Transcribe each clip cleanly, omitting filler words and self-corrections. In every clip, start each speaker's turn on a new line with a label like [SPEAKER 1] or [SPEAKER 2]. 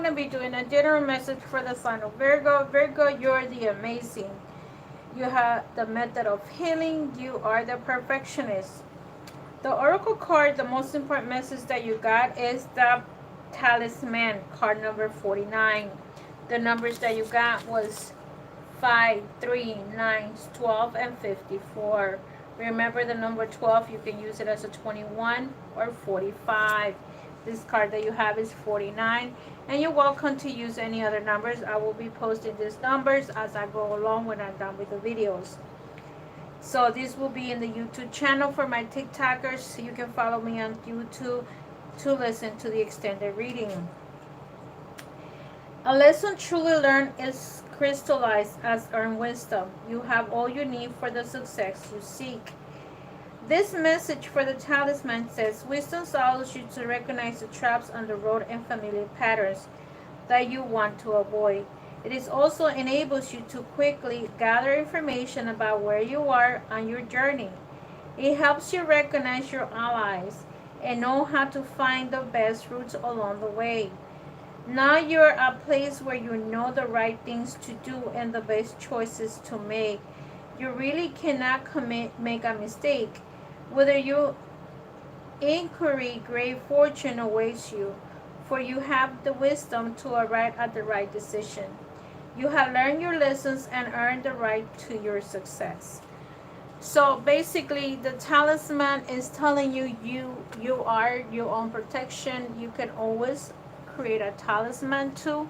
[SPEAKER 1] to be doing a general message for the sign of Virgo. Virgo, you're the amazing. You have the method of healing. You are the perfectionist. The oracle card, the most important message that you got is the talisman, card number 49. The numbers that you got was 5, 3, 9, 12, and 54. Remember the number 12, you can use it as a 21 or 45. This card that you have is 49, and you're welcome to use any other numbers. I will be posting these numbers as I go along when I'm done with the videos. So this will be in the YouTube channel for my TikTokers. So you can follow me on YouTube to listen to the extended reading. A lesson truly learned is crystallized as earned wisdom. You have all you need for the success you seek. This message for the talisman says, wisdom allows you to recognize the traps on the road and familiar patterns that you want to avoid. It is also enables you to quickly gather information about where you are on your journey. It helps you recognize your allies and know how to find the best routes along the way. Now you're at a place where you know the right things to do and the best choices to make. You really cannot make a mistake. Whether you inquiry, great fortune awaits you, for you have the wisdom to arrive at the right decision. You have learned your lessons and earned the right to your success. So basically, the talisman is telling you you are your own protection. You can always create a talisman too.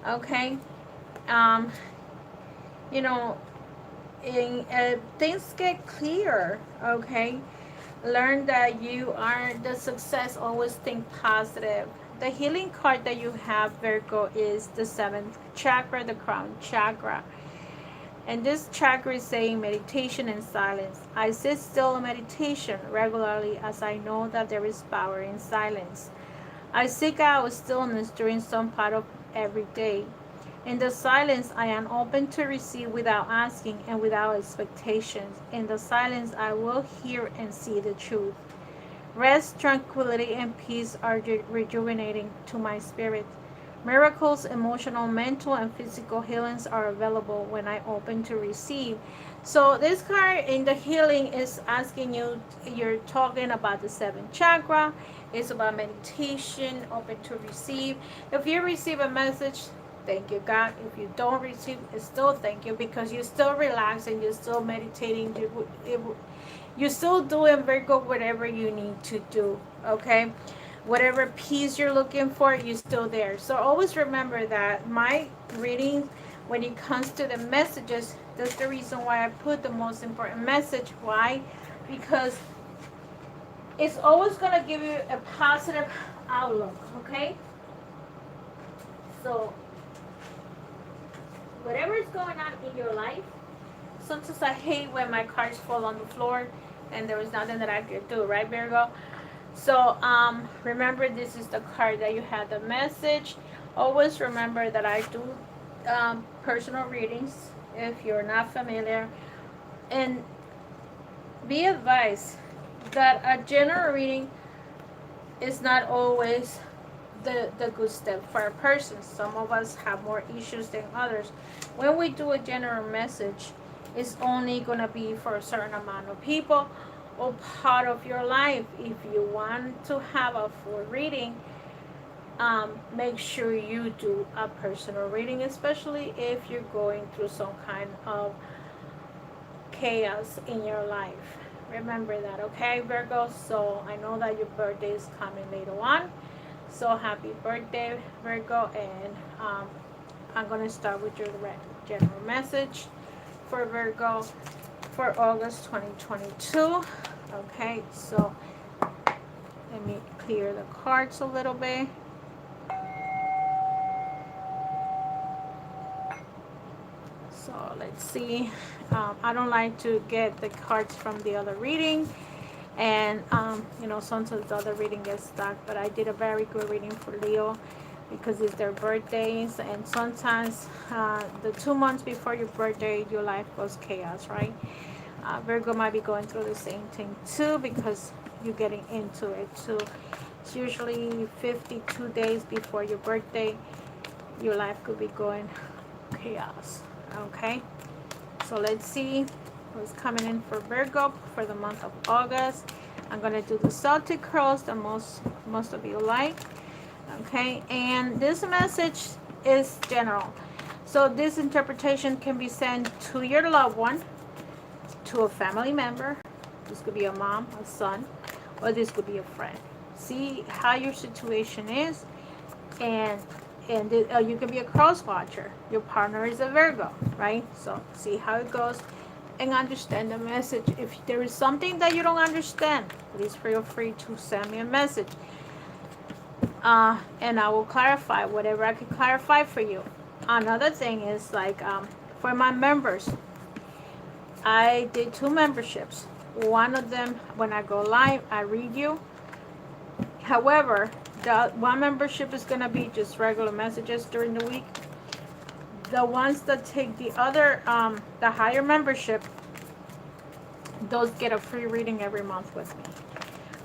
[SPEAKER 1] Okay, um, you know, things get clear. Okay, learn that you are the success. Always think positive. The healing card that you have, Virgo, is the 7th chakra, the crown chakra. And this chakra is saying meditation and silence. I sit still in meditation regularly as I know that there is power in silence. I seek out stillness during some part of every day. In the silence, I am open to receive without asking and without expectations. In the silence, I will hear and see the truth. Rest, tranquility, and peace are rejuvenating to my spirit. Miracles, emotional, mental, and physical healings are available when I open to receive. So this card in the healing is asking you, you're talking about the 7th chakra. It's about meditation, open to receive. If you receive a message, thank you, God. If you don't receive, it's still thank you, because you're still relaxing, you're still meditating, you're still doing, Virgo, whatever you need to do, okay? Whatever peace you're looking for, you're still there. So always remember that my reading, when it comes to the messages, that's the reason why I put the most important message. Why? Because it's always going to give you a positive outlook, okay? So whatever is going on in your life, sometimes I hate when my cards fall on the floor and there is nothing that I can do, right, Virgo? So remember, this is the card that you had the message. Always remember that I do personal readings if you're not familiar, and be advised that a general reading is not always the good step for a person. Some of us have more issues than others. When we do a general message, it's only going to be for a certain amount of people or part of your life. If you want to have a full reading, make sure you do a personal reading, especially if you're going through some kind of chaos in your life. Remember that, okay, Virgo? So I know that your birthday is coming later on, so happy birthday, Virgo. And I'm going to start with your general message for Virgo for August 2022. Okay, so let me clear the cards a little bit. So let's see. I don't like to get the cards from the other reading, and sometimes the other reading gets stuck, but I did a very good reading for Leo because it's their birthdays, and sometimes the 2 months before your birthday, your life goes chaos, right? Virgo might be going through the same thing too, because you're getting into it too. It's usually 52 days before your birthday. your life could be going chaos. Okay, so let's see what's coming in for Virgo for the month of August. I'm gonna do the Celtic cross that most of you like. Okay, and this message is general, so this interpretation can be sent to your loved one, to a family member. This could be a mom, a son, or this could be a friend. See how your situation is, and you can be a cross watcher. Your partner is a Virgo, right? So see how it goes and understand the message. If there is something that you don't understand, please feel free to send me a message, and I will clarify whatever I can clarify for you. Another thing is like, for my members, I did 2 memberships. One of them, when I go live, I read you. However, the one membership is going to be just regular messages during the week. The ones that take the other, the higher membership, those get a free reading every month with me.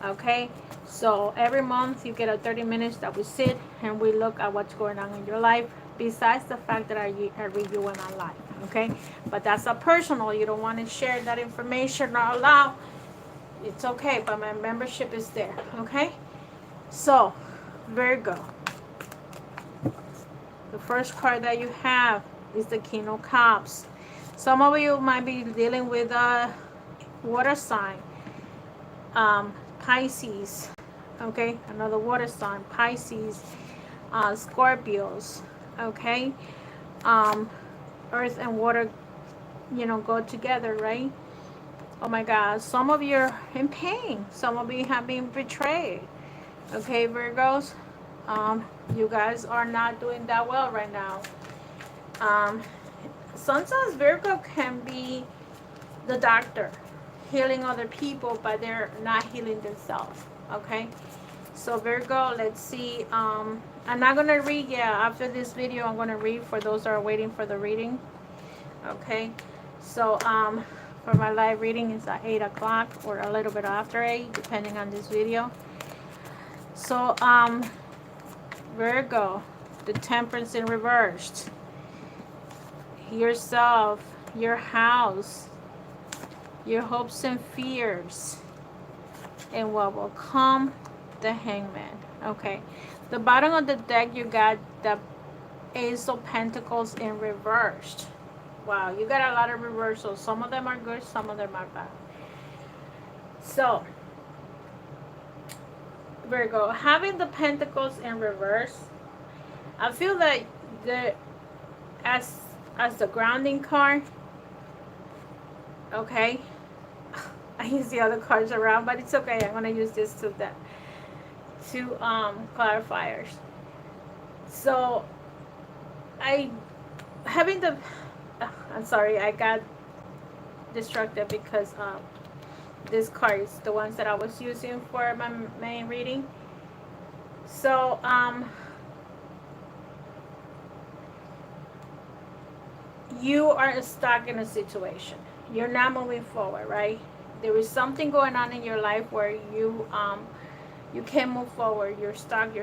[SPEAKER 1] Okay, so every month you get a 30 minutes that we sit and we look at what's going on in your life, besides the fact that I read you when I'm live. Okay, but that's a personal. You don't want to share that information out loud. It's okay, but my membership is there. Okay, so Virgo, the first card that you have is the King of Cups. Some of you might be dealing with a water sign, Pisces. Okay, another water sign, Pisces, Scorpios. Okay, earth and water, go together, right? Oh my God, some of you are in pain. Some of you have been betrayed. Okay, Virgos, you guys are not doing that well right now. Sometimes Virgo can be the doctor, healing other people, but they're not healing themselves. Okay, so Virgo, let's see. I'm not gonna read yet. After this video, I'm gonna read for those that are waiting for the reading. Okay, so for my live reading is at 8 o'clock or a little bit after 8, depending on this video. So Virgo, the Temperance in reversed, yourself, your house, your hopes and fears, and what will come, the Hangman. Okay, the bottom of the deck, you got the Ace of Pentacles in reversed. Wow, you got a lot of reversals. Some of them are good, some of them are bad. So Virgo, having the Pentacles in reverse, I feel like as the grounding card. Okay, I use the other cards around, but it's okay. I'm gonna use this to clarifiers. So I'm sorry, I got distracted because this card is the ones that I was using for my main reading. So you are stuck in a situation. You're not moving forward, right? There is something going on in your life where you can't move forward. You're stuck.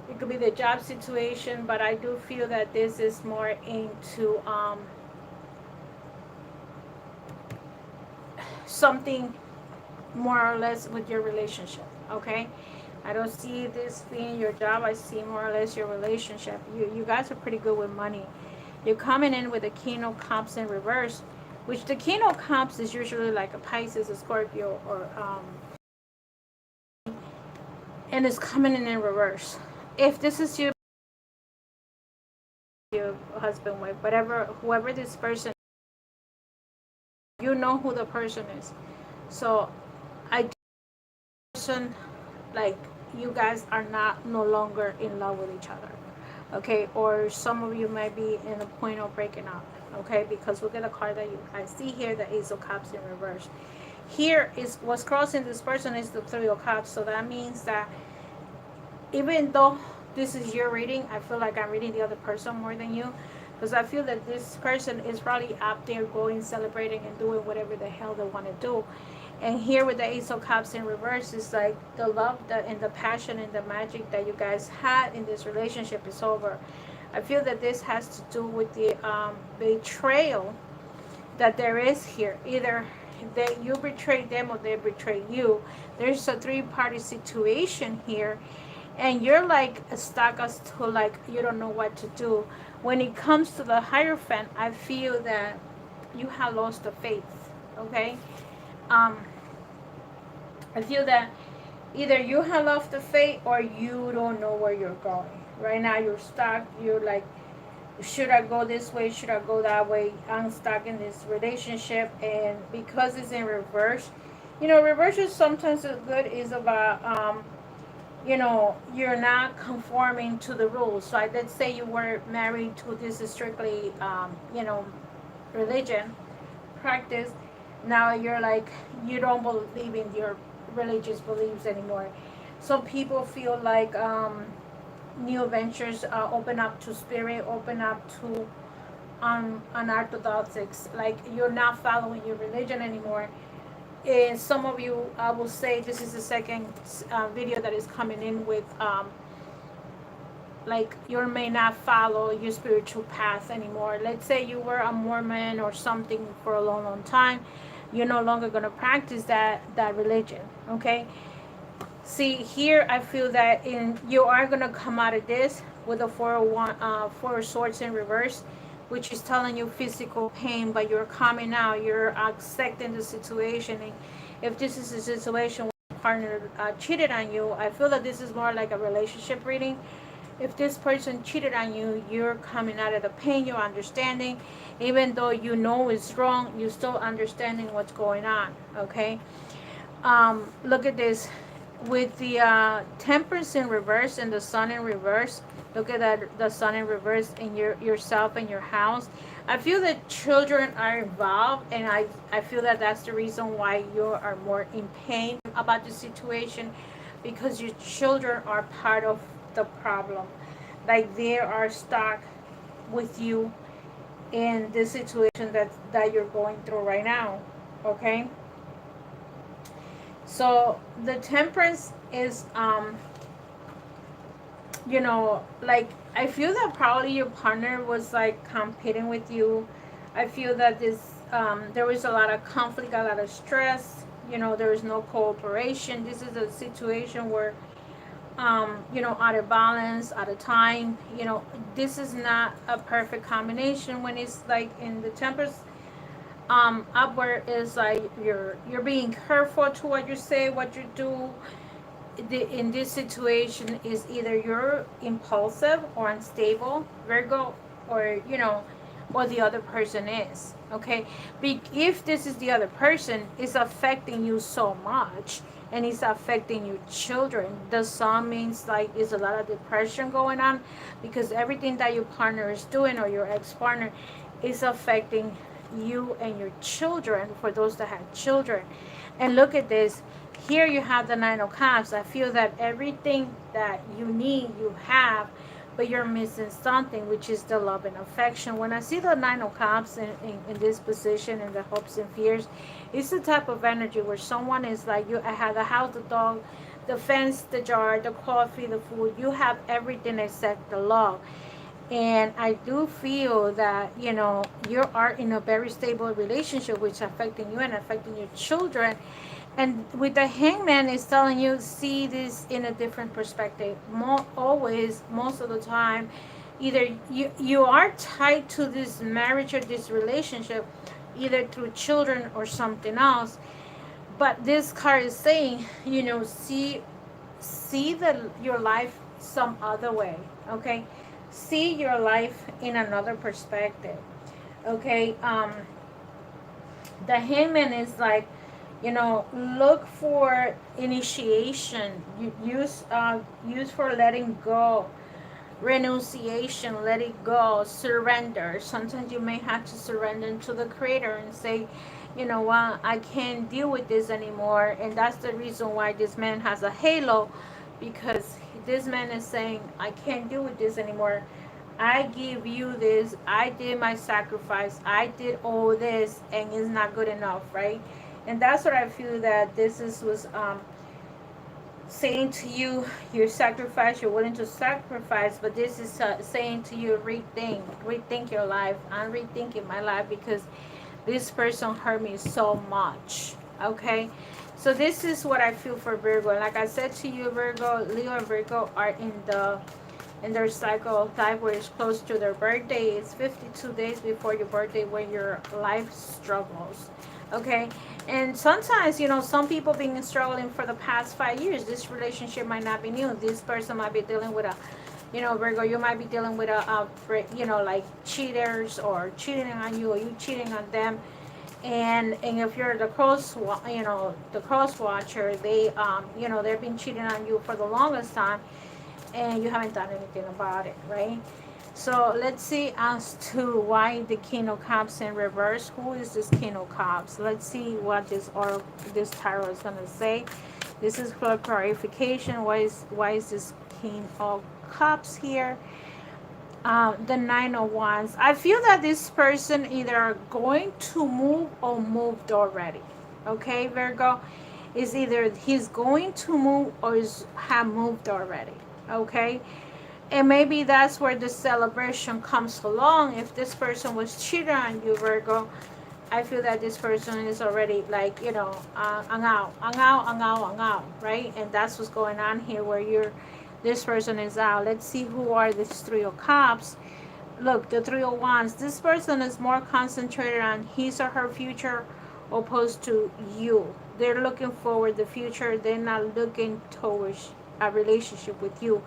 [SPEAKER 1] It could be the job situation, but I do feel that this is more into something more or less with your relationship. Okay, I don't see this being your job. I see more or less your relationship. You guys are pretty good with money. You're coming in with a King of Cups in reverse, which the King of Cups is usually like a Pisces, a Scorpio, or and it's coming in reverse. If this is your husband, wife, whatever, whoever this person, you know who the person is. So I person, like, you guys are no longer in love with each other. Okay, or some of you might be in a point of breaking up. Okay, because look at the card that I see here, the Ace of Cups in reverse. Here is what's crossing this person is the Three of Cups. So that means that even though this is your reading, I feel like I'm reading the other person more than you, because I feel that this person is probably out there going, celebrating, and doing whatever the hell they want to do. And here with the Ace of Cups in reverse is like the love and the passion and the magic that you guys had in this relationship is over. I feel that this has to do with the betrayal that there is here. Either that you betrayed them or they betrayed you. There's a three-party situation here, and you're like stuck as to like you don't know what to do. When it comes to the Hierophant, I feel that you have lost the faith. Okay, um, I feel that either you have lost the faith or you don't know where you're going. Right now, you're stuck. You're like, should I go this way? Should I go that way? I'm stuck in this relationship, and because it's in reverse, reverse is sometimes good is about you're not conforming to the rules. So let's say you were married to this strictly religion practice. Now you're like you don't believe in your religious beliefs anymore. Some people feel like new ventures open up to spirit, open up to unorthodox, like you're not following your religion anymore. And some of you, I will say, this is the second video that is coming in with like you may not follow your spiritual path anymore. Let's say you were a Mormon or something for a long, long time. You're no longer going to practice that religion. Okay. See here, I feel that you are going to come out of this with a four of swords in reverse, which is telling you physical pain, but you're coming out, you're accepting the situation. And if this is a situation where your partner cheated on you, I feel that this is more like a relationship reading. If this person cheated on you, you're coming out of the pain, you're understanding. Even though you know it's wrong, you're still understanding what's going on, okay? Look at this. With the Temperance in reverse and the Sun in reverse, look at that, the Sun in reverse in yourself and your house. I feel that children are involved, and I feel that that's the reason why you are more in pain about the situation, because your children are part of the problem. Like they are stuck with you in this situation that you're going through right now, okay? So the Temperance is like I feel that probably your partner was like competing with you. I feel that there was a lot of conflict, a lot of stress. There is no cooperation. This is a situation where out of balance, out of time. This is not a perfect combination when it's like in the Temperance. Upward is like you're being careful to what you say, what you do. In this situation is either you're impulsive or unstable, Virgo, or or the other person is, okay? If this is the other person, it's affecting you so much, and it's affecting your children. The Sun means like there's a lot of depression going on, because everything that your partner is doing or your ex-partner is affecting you and your children, for those that have children. And look at this. Here you have the Nine of Cups. I feel that everything that you need, you have, but you're missing something, which is the love and affection. When I see the Nine of Cups in this position, in the hopes and fears, it's the type of energy where someone is like, I have the house, the dog, the fence, the jar, the coffee, the food. You have everything except the love. And I do feel that, you are in a very stable relationship, which is affecting you and affecting your children. And with the Hangman, is telling you, see this in a different perspective. Most of the time, either you are tied to this marriage or this relationship, either through children or something else. But this card is saying, see your life some other way, okay? See your life in another perspective, okay? The Hangman is like, look for initiation. Use for letting go, renunciation, let it go, surrender. Sometimes you may have to surrender to the Creator and say, what, I can't deal with this anymore. And that's the reason why this man has a halo, because this man is saying, I can't deal with this anymore. I give you this. I did my sacrifice. I did all this, and it's not good enough, right? And that's what I feel that this is was saying to you, you sacrifice, you're willing to sacrifice, but this is saying to you, rethink your life. I'm rethinking my life because this person hurt me so much. Okay, so this is what I feel for Virgo. And like I said to you, Virgo, Leo and Virgo are in their cycle of life where it's close to their birthday. It's 52 days before your birthday when your life struggles. Okay, and sometimes, you know, some people been struggling for the past 5 years. This relationship might not be new. This person might be dealing with a, you know, Virgo, you might be dealing with you know, like cheaters or cheating on you or you cheating on them. And if you're the you know, the cross watcher, they you know, they've been cheating on you for the longest time, and you haven't done anything about it, right? So let's see as to why the King of Cups in reverse. Who is this King of Cups? Let's see what this tarot is gonna say. This is for clarification. Why is this King of Cups here? The Nine of Wands. I feel that this person either are going to move or moved already. Okay, Virgo, is either he's going to move or is have moved already. Okay, and maybe that's where the celebration comes along. If this person was cheating on you, Virgo, I feel that this person is already, like, you know, right? And that's what's going on here, where this person is out. Let's see who are these Three of Cups. Look, the Three of Wands. This person is more concentrated on his or her future opposed to you. They're looking forward the future. They're not looking towards a relationship with you.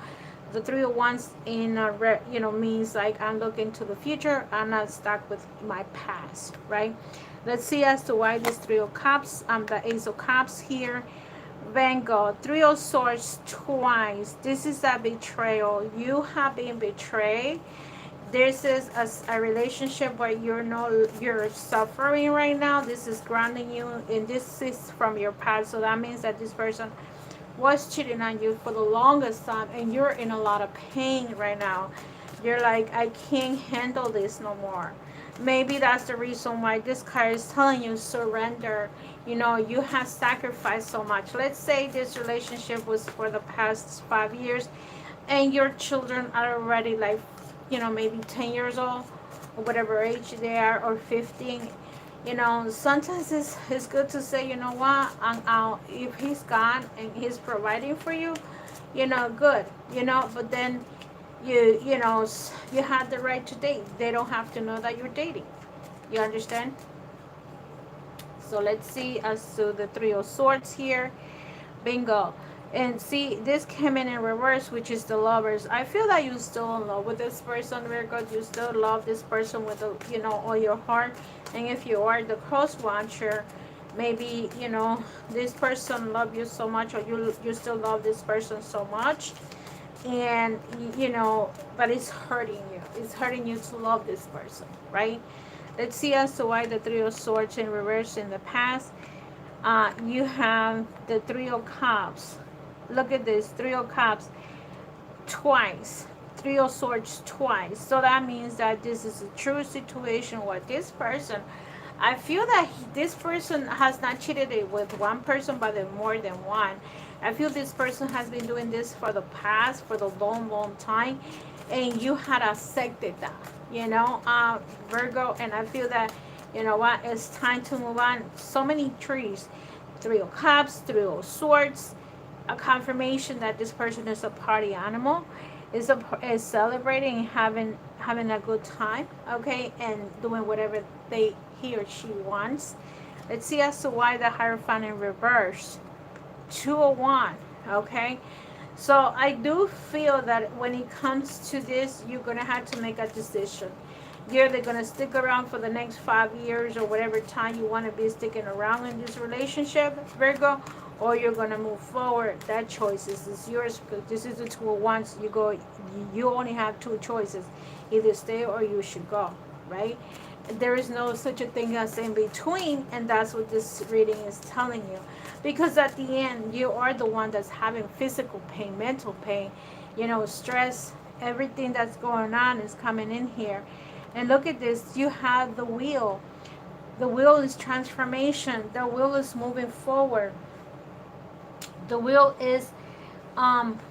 [SPEAKER 1] The Three of Wands in you know, means like I'm looking to the future. I'm not stuck with my past, right? Let's see as to why this Three of Cups. The Ace of Cups here. Van Gogh, Three of Swords twice. This is a betrayal. You have been betrayed. This is a relationship where you're suffering right now. This is grounding you, and this is from your past. So that means that this person was cheating on you for the longest time, and you're in a lot of pain right now. You're like, I can't handle this no more. Maybe that's the reason why this card is telling you surrender. You know, you have sacrificed so much. Let's say this relationship was for the past 5 years, and your children are already, like, you know, maybe 10 years old or whatever age they are, or 15. You know, sometimes it's good to say, you know what, if he's gone and he's providing for you, you know, good, you know. But then you know, you have the right to date. They don't have to know that you're dating. You understand? So let's see as to the Three of Swords here. Bingo. And see, this came in reverse, which is the Lovers. I feel that you're still in love with this person, Virgo. You still love this person with, you know, all your heart. And if you are the cross watcher, maybe, you know, this person love you so much, or you still love this person so much. And, you know, but it's hurting you. It's hurting you to love this person, right? Let's see as to why the Three of Swords in reverse in the past. You have the Three of Cups. Look at this, Three of Cups twice, Three of Swords twice. So that means that this is a true situation where this person, I feel that this person has not cheated with one person, but more than one. I feel this person has been doing this for the long time, and you had accepted that, you know, Virgo. And I feel that, you know what, it's time to move on. So many trees, Three of Cups, Three of Swords, a confirmation that this person is a party animal, is celebrating, having a good time, okay, and doing whatever he or she wants. Let's see as to why the Hierophant in reverse. 201. Okay, so I do feel that when it comes to this, you're gonna have to make a decision. You're either gonna stick around for the next 5 years or whatever time you want to be sticking around in this relationship, Virgo, or you're gonna move forward. That choice is yours. This is the 201. You only have two choices: either stay or you should go, right? There is no such a thing as in between, and that's what this reading is telling you. Because at the end, you are the one that's having physical pain, mental pain, you know, stress. Everything that's going on is coming in here. And look at this, you have the Wheel. The wheel is transformation. The wheel is moving forward. The wheel is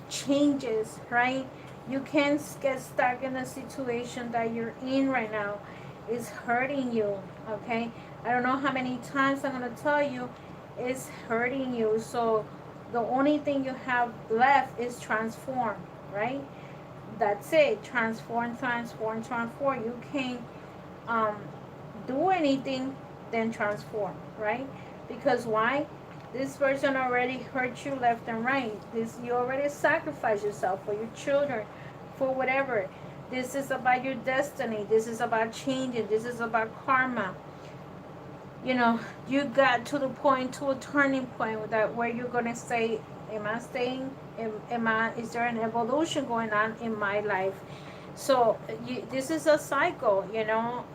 [SPEAKER 1] changes, right? You can't get stuck in a situation that you're in right now. It's hurting you, okay? I don't know how many times I'm going to tell you it's hurting you. So the only thing you have left is transform, right? That's it. Transform, transform, transform. You can't um, do anything, then transform, right? Because why? This person already hurt you left and right. This, you already sacrificed yourself for your children, for whatever. This is about your destiny. This is about changing. This is about karma. You know, you got to the point, to a turning point that where you're gonna say, am I staying? Is there an evolution going on in my life? So this is a cycle, you know.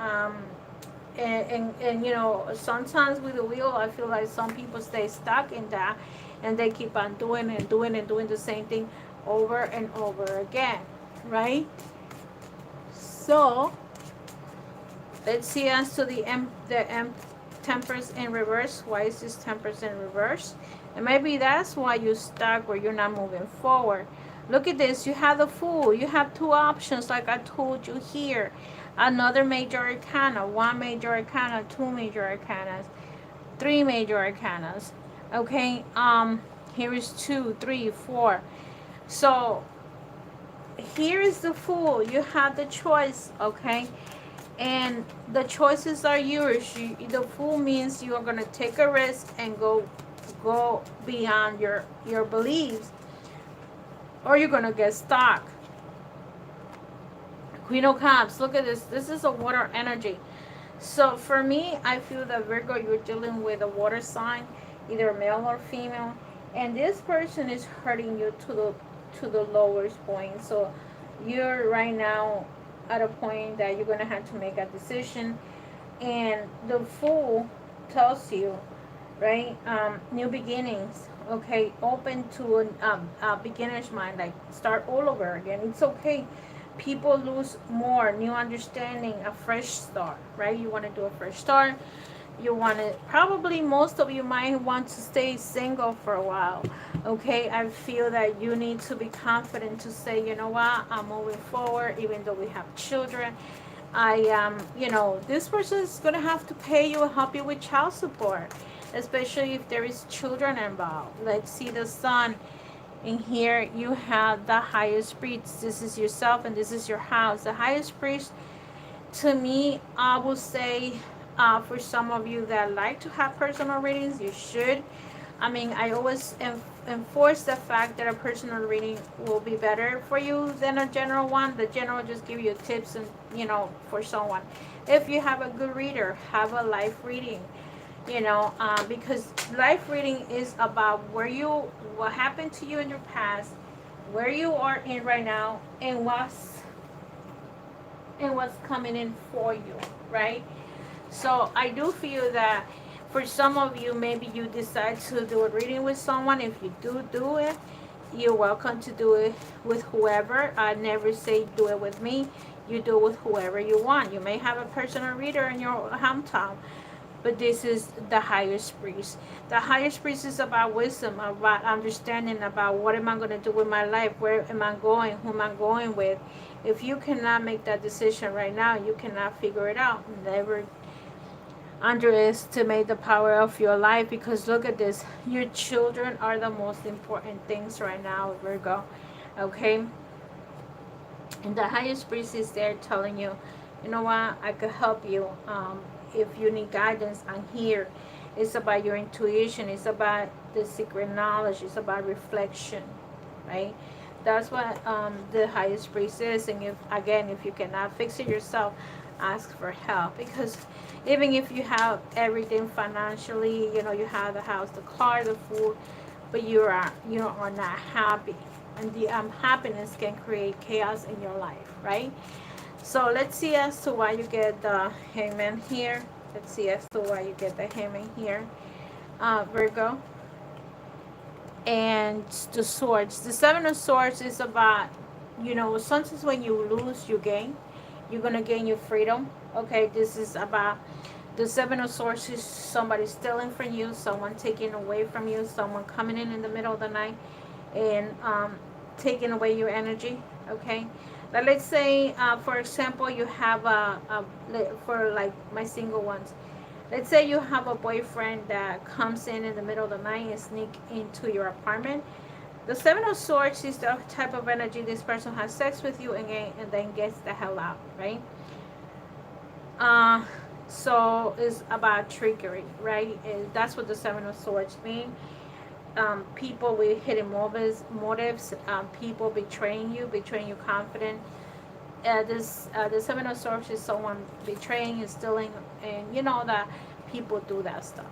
[SPEAKER 1] And you know, sometimes with the wheel, I feel like some people stay stuck in that, and they keep on doing and doing and doing the same thing over and over again, right? So let's see as to the tempers in reverse. Why is this tempers in reverse? And maybe that's why you're stuck or you're not moving forward. Look at this. You have the Fool. You have two options, like I told you here. Another major arcana, one major arcana, two major arcanas, three major arcanas. Okay. Here is 2, 3, 4. So here is the Fool. You have the choice. Okay. And the choices are yours. The Fool means you are going to take a risk and go beyond your beliefs, or you're going to get stuck. Queen of Cups, look at this. This is a water energy. So for me, I feel that Virgo, you're dealing with a water sign, either male or female, and this person is hurting you to the lowest point. So you're right now at a point that you're gonna have to make a decision, and the Fool tells you, right? New beginnings. Okay, open to a beginner's mind, like start all over again. It's okay. People lose more, new understanding, a fresh start, right? You want to do a fresh start. You want to, probably most of you might want to stay single for a while. Okay, I feel that you need to be confident to say, you know what, I'm moving forward, even though we have children. You know, this person is going to have to pay you, help you with child support, especially if there is children involved. Let's see the Sun. In here, you have the highest priest. This is yourself, and this is your house. The highest priest, to me, I will say, for some of you that like to have personal readings, you should. I mean, I always enforce the fact that a personal reading will be better for you than a general one. The general just give you tips and, you know, for someone. If you have a good reader, have a life reading. You know, because life reading is about what happened to you in your past, where you are in right now, and what's coming in for you, right? So I do feel that for some of you, maybe you decide to do a reading with someone. If you do it, you're welcome to do it with whoever. I never say do it with me. You do it with whoever you want. You may have a personal reader in your hometown, but this is the highest priest. The highest priest is about wisdom, about understanding, about what am I going to do with my life, where am I going, who am I going with. If you cannot make that decision right now, you cannot figure it out. Never underestimate the power of your life, because look at this. Your children are the most important things right now, Virgo. Okay? And the highest priest is there telling you, you know what, I could help you. If you need guidance, I'm here. It's about your intuition. It's about the secret knowledge. It's about reflection, right? That's what the highest priest is. And if you cannot fix it yourself, ask for help. Because even if you have everything financially, you know, you have the house, the car, the food, but you are not happy, and the happiness can create chaos in your life, right? So let's see as to why you get the Hangman here. Let's see as to why you get the Hangman here, Virgo. And the Swords. The Seven of Swords is about, you know, sometimes when you lose, you gain. You're going to gain your freedom. Okay, this is about The Seven of Swords is somebody stealing from you, someone taking away from you, someone coming in the middle of the night and taking away your energy. Okay, but let's say, for example, you have for like my single ones. Let's say you have a boyfriend that comes in the middle of the night and sneak into your apartment. The Seven of Swords is the type of energy this person has sex with you and then gets the hell out, right? Uh, so it's about trickery, right? That's what the Seven of Swords mean. People with hidden motives, people betraying you confidence. The Seven of Swords is someone betraying and stealing, and you know that people do that stuff.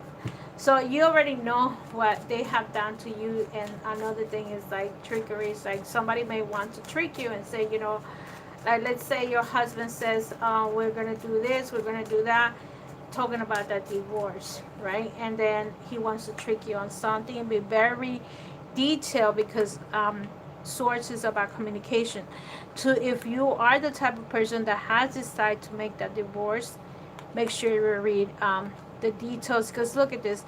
[SPEAKER 1] So you already know what they have done to you. And another thing is like trickery. It's like somebody may want to trick you and say, like let's say your husband says, we're gonna do this, we're gonna do that, talking about that divorce, right? And then he wants to trick you on something and be very detailed because swords is about communication. To if you are the type of person that has decided to make that divorce, make sure you read the details, because look at this.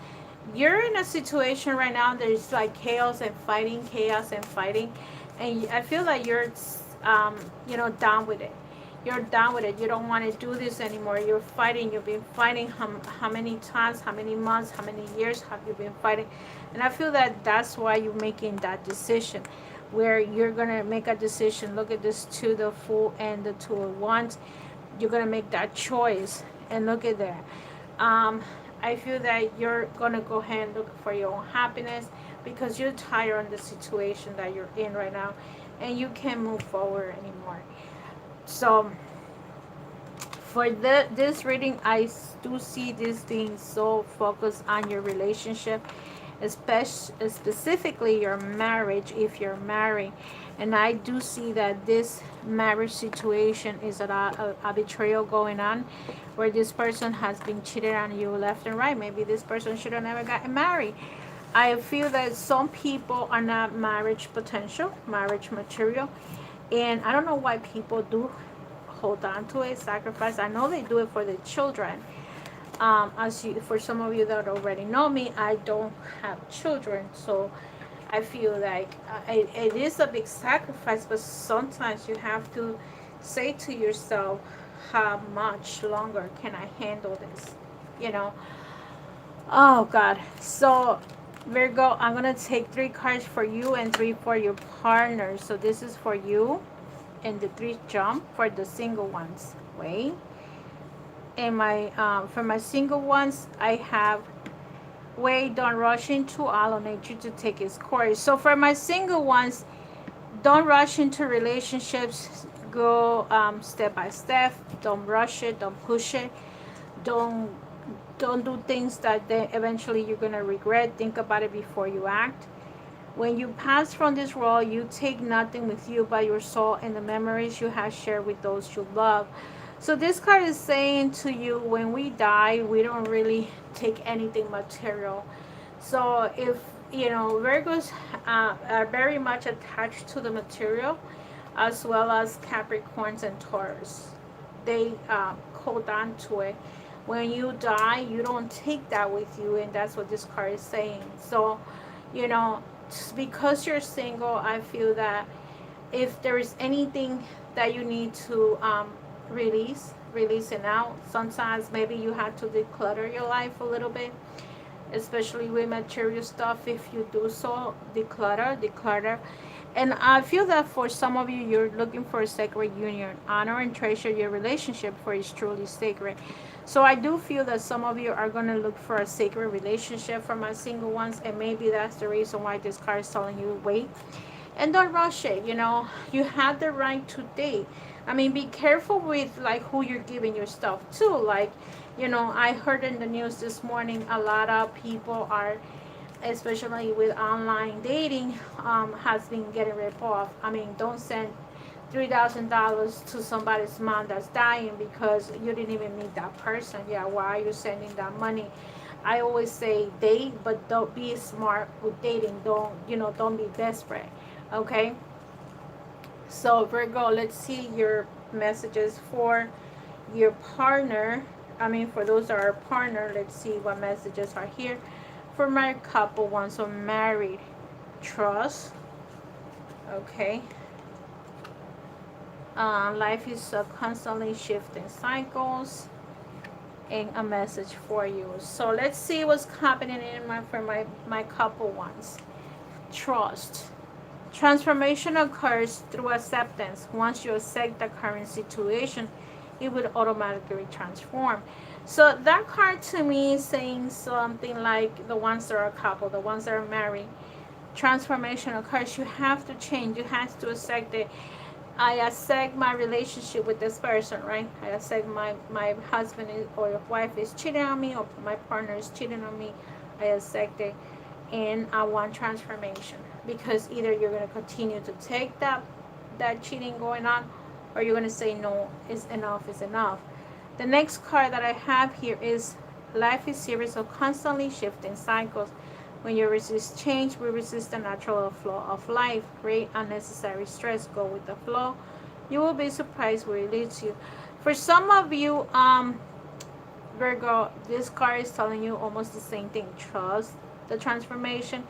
[SPEAKER 1] You're in a situation right now, there's like chaos and fighting, and I feel like you're done with it. You're done with it. You don't want to do this anymore. You're fighting. You've been fighting. How many times, how many months, how many years have you been fighting? And I feel that that's why you're making that decision, where you're gonna make a decision. Look at this two, the Fool and the Two of Wands. You're gonna make that choice, and look at that. um, I feel that you're gonna go ahead and look for your own happiness, because you're tired on the situation that you're in right now, and you can't move forward anymore. So for this reading, I do see this thing so focused on your relationship, especially specifically your marriage if you're married. And I do see that this marriage situation is a betrayal going on, where this person has been cheated on you left and right. Maybe this person should have never gotten married. I feel that some people are not marriage potential, marriage material, and I don't know why people do hold on to it, sacrifice. I know they do it for the children. For some of you that already know me, I don't have children, so I feel like it is a big sacrifice. But sometimes you have to say to yourself, how much longer can I handle this? You know. Oh God. So Virgo, I'm gonna take 3 cards for you and 3 for your partner. So this is for you, and the 3 jump for the single ones. Wait. And my for my single ones, I have wait, don't rush into, allow nature to take its course. So for my single ones, don't rush into relationships. Go step by step. Don't rush it. Don't push it. Don't don't do things that then eventually you're gonna regret. Think about it before you act. When you pass from this world, you take nothing with you but your soul and the memories you have shared with those you love. So this card is saying to you, when we die, we don't really take anything material. So if Virgos are very much attached to the material, as well as Capricorns and Taurus, they hold on to it. When you die, you don't take that with you, and that's what this card is saying. So, you know, because you're single, I feel that if there is anything that you need to release it out. Sometimes maybe you have to declutter your life a little bit, especially with material stuff. If you do so, declutter. And I feel that for some of you, you're looking for a sacred union. Honor and treasure your relationship, for it's truly sacred. So I do feel that some of you are going to look for a sacred relationship for my single ones, and maybe that's the reason why this card is telling you wait. And don't rush it. You have the right to date. I mean, be careful with like who you're giving your stuff to. Like, I heard in the news this morning, a lot of people are, especially with online dating, has been getting ripped off. I mean, don't send $3,000 to somebody's mom that's dying because you didn't even meet that person. Yeah, why are you sending that money? I always say date, but don't be smart with dating. Don't be desperate. Okay. So Virgo, let's see your messages for your partner. I mean, for those that are partner, let's see what messages are here. For married couple, ones are married, trust. Okay. Life is constantly shifting cycles, and a message for you. So let's see what's happening in my couple ones. Trust. Transformation occurs through acceptance. Once you accept the current situation, it will automatically transform. So that card to me is saying something like the ones that are a couple, the ones that are married. Transformation occurs. You have to change. You have to accept it. I accept my relationship with this person, right? I accept my husband or wife is cheating on me, or my partner is cheating on me. I accept it, and I want transformation, because either you're going to continue to take that cheating going on, or you're going to say no, is enough is enough. The next card that I have here is life is series of constantly shifting cycles. When you resist change, we resist the natural flow of life. Create unnecessary stress. Go with the flow. You will be surprised where it leads you. For some of you, Virgo, this card is telling you almost the same thing. Trust the transformation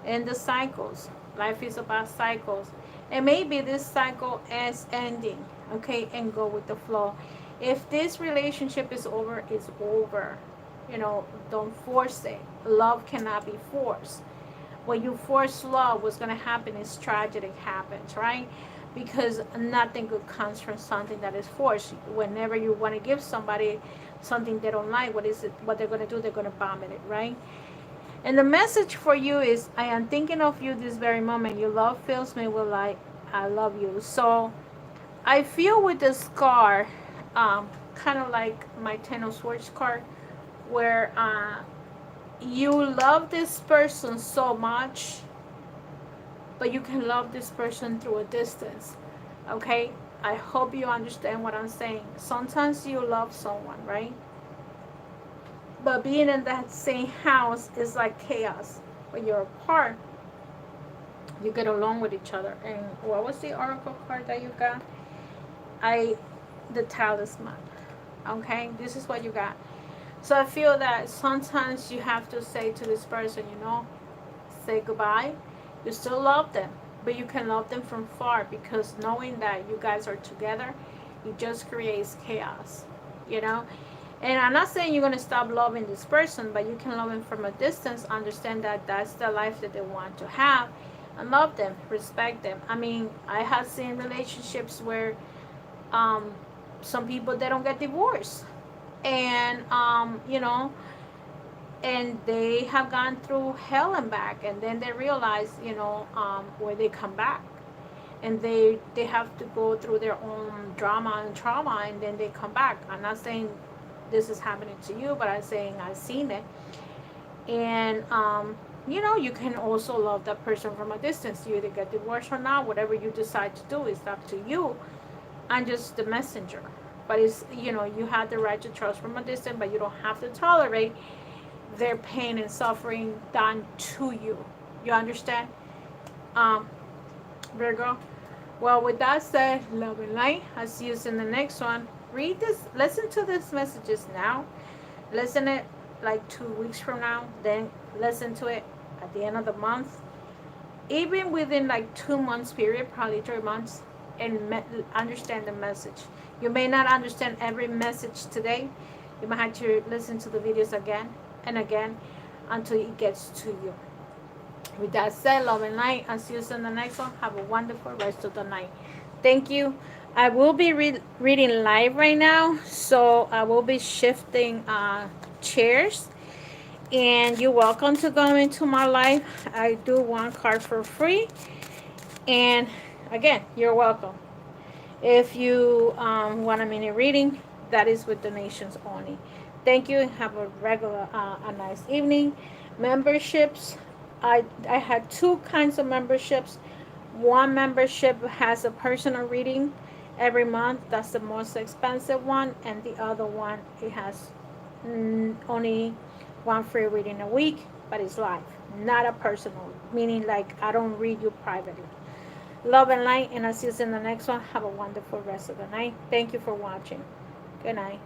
[SPEAKER 1] and the cycles. Life is about cycles. And maybe this cycle is ending. Okay, and go with the flow. If this relationship is over, it's over. Don't force it. Love cannot be forced. When you force love, what's going to happen is tragedy happens, right? Because nothing good comes from something that is forced. Whenever you want to give somebody something they don't like, what they're going to do? They're going to vomit it, right? And the message for you is, I am thinking of you this very moment. Your love fills me with light. I love you. So I feel with the scar, kind of like my Ten of Swords card, where you love this person so much, but you can love this person through a distance. Okay, I hope you understand what I'm saying. Sometimes you love someone, right? But being in that same house is like chaos. When you're apart, you get along with each other. And what was the oracle card that you got? The talisman. Okay, this is what you got. So I feel that sometimes you have to say to this person, say goodbye. You still love them, but you can love them from far, because knowing that you guys are together, it just creates chaos, you know? And I'm not saying you're going to stop loving this person, but you can love them from a distance, understand that that's the life that they want to have, and love them, respect them. I mean, I have seen relationships where some people, they don't get divorced. And, and they have gone through hell and back, and then they realize, where they come back, and they have to go through their own drama and trauma, and then they come back. I'm not saying this is happening to you, but I'm saying I've seen it. And you can also love that person from a distance. You either get divorced or not. Whatever you decide to do is up to you. I'm just the messenger. But it's, you have the right to trust from a distance, but you don't have to tolerate their pain and suffering done to you. You understand? Virgo. Well, with that said, love and light. I'll see you in the next one. Read this, listen to these messages now. Listen it like 2 weeks from now. Then listen to it at the end of the month. Even within like 2 months period, probably 3 months, and understand the message. You may not understand every message today. You might have to listen to the videos again and again until it gets to you. With that said, love and light. I'll see you in the next one. Have a wonderful rest of the night. Thank you. I will be reading live right now, so I will be shifting chairs. And you're welcome to go into my live. I do one card for free. And again, you're welcome. If you want a mini reading, that is with donations only. Thank you. Have a nice evening. Memberships. I had 2 kinds of memberships. One membership has a personal reading every month. That's the most expensive one. And the other one, it has only one free reading a week, but it's live, not a personal, meaning like I don't read you privately. Love and light, and I'll see you in the next one. Have a wonderful rest of the night. Thank you for watching. Good night.